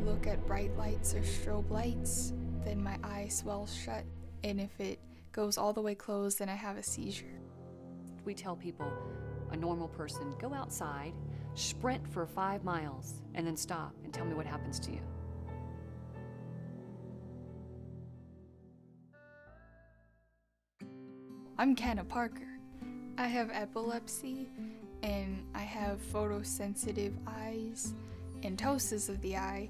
look at bright lights or strobe lights, then my eye swells shut. And if it goes all the way closed, then I have a seizure. We tell people, a normal person, go outside, sprint for 5 miles, and then stop and tell me what happens to you. I'm Kenna Parker. I have epilepsy, and I have photosensitive eyes and ptosis of the eye.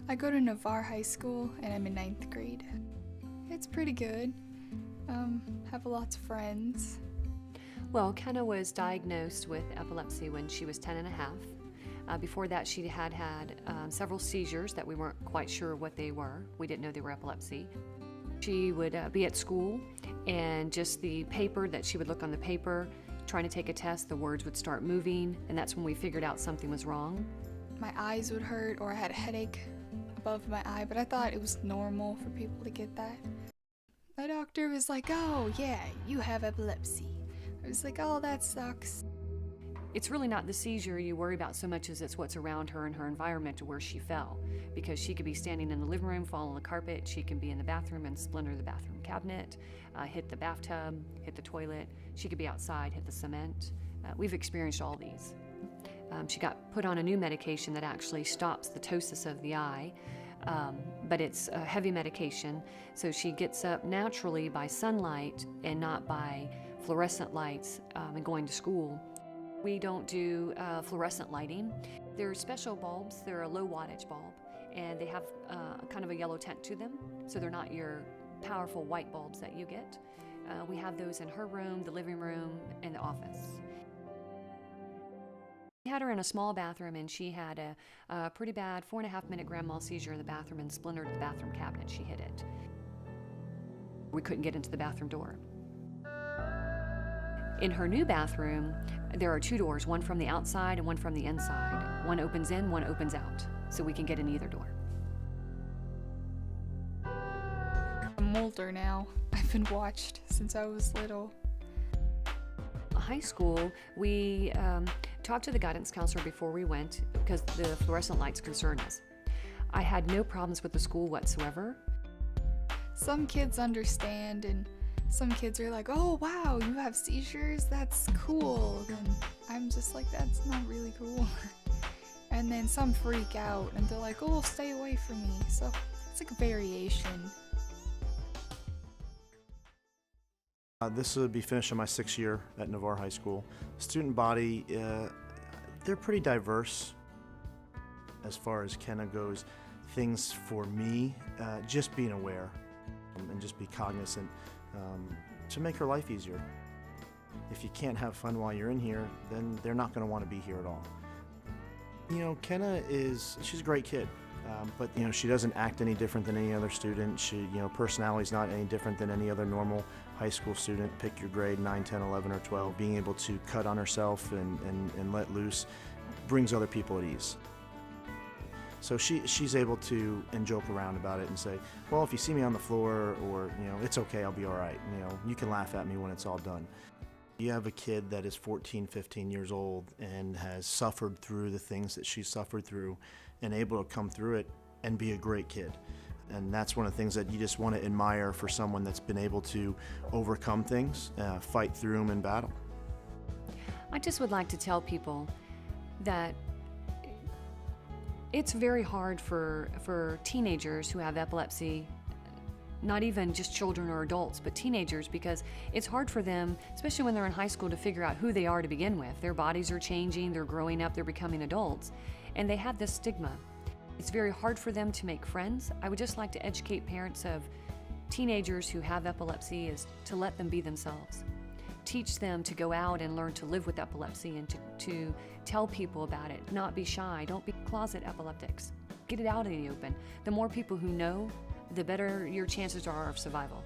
I go to Navarre High School, and I'm in 9th grade. It's pretty good. Have lots of friends. Well, Kenna was diagnosed with epilepsy when she was 10 and a half. Before that, she had several seizures that we weren't quite sure what they were. We didn't know they were epilepsy. She would be at school, and just the paper that she would look on the paper, trying to take a test, the words would start moving, and that's when we figured out something was wrong. My eyes would hurt, or I had a headache above my eye, but I thought it was normal for people to get that. My doctor was like, "Oh yeah, you have epilepsy." I was like, "Oh, that sucks." It's really not the seizure you worry about so much as it's what's around her and her environment to where she fell. Because she could be standing in the living room, fall on the carpet, she can be in the bathroom and splinter the bathroom cabinet, hit the bathtub, hit the toilet. She could be outside, hit the cement. We've experienced all these. She got put on a new medication that actually stops the ptosis of the eye, but it's a heavy medication, so she gets up naturally by sunlight and not by fluorescent lights and going to school. We don't do fluorescent lighting. They're special bulbs. They're a low wattage bulb, and they have kind of a yellow tint to them, so they're not your powerful white bulbs that you get. We have those in her room, the living room, and the office. We had her in a small bathroom, and she had a pretty bad 4.5-minute grand mal seizure in the bathroom and splintered the bathroom cabinet. She hit it. We couldn't get into the bathroom door. In her new bathroom, there are 2 doors, one from the outside and one from the inside. One opens in, one opens out, so we can get in either door. I'm older now. I've been watched since I was little. High school, we talked to the guidance counselor before we went because the fluorescent lights concern us. I had no problems with the school whatsoever. Some kids understand, and some kids are like, "Oh wow, you have seizures? That's cool." And I'm just like, that's not really cool. And then some freak out and they're like, "Oh, stay away from me." So it's like a variation. This would be finishing my 6th year at Navarre High School. Student body, they're pretty diverse as far as Kenna goes. Things for me, just being aware and just be cognizant to make her life easier. If you can't have fun while you're in here, then they're not going to want to be here at all. You know, Kenna she's a great kid, but you know, she doesn't act any different than any other student. Personality's not any different than any other normal high school student. Pick your grade, 9, 10, 11, or 12. Being able to cut on herself and let loose brings other people at ease. So she's able to joke around about it and say, "Well, if you see me on the floor, or it's okay, I'll be all right. You can laugh at me when it's all done." You have a kid that is 14, 15 years old and has suffered through the things that she's suffered through and able to come through it and be a great kid. And that's one of the things that you just want to admire for someone that's been able to overcome things, fight through them in battle. I just would like to tell people that it's very hard for teenagers who have epilepsy, not even just children or adults, but teenagers, because it's hard for them, especially when they're in high school, to figure out who they are to begin with. Their bodies are changing, they're growing up, they're becoming adults, and they have this stigma. It's very hard for them to make friends. I would just like to educate parents of teenagers who have epilepsy is to let them be themselves. Teach them to go out and learn to live with epilepsy and to tell people about it. Not be shy. Don't be closet epileptics. Get it out in the open. The more people who know, the better your chances are of survival.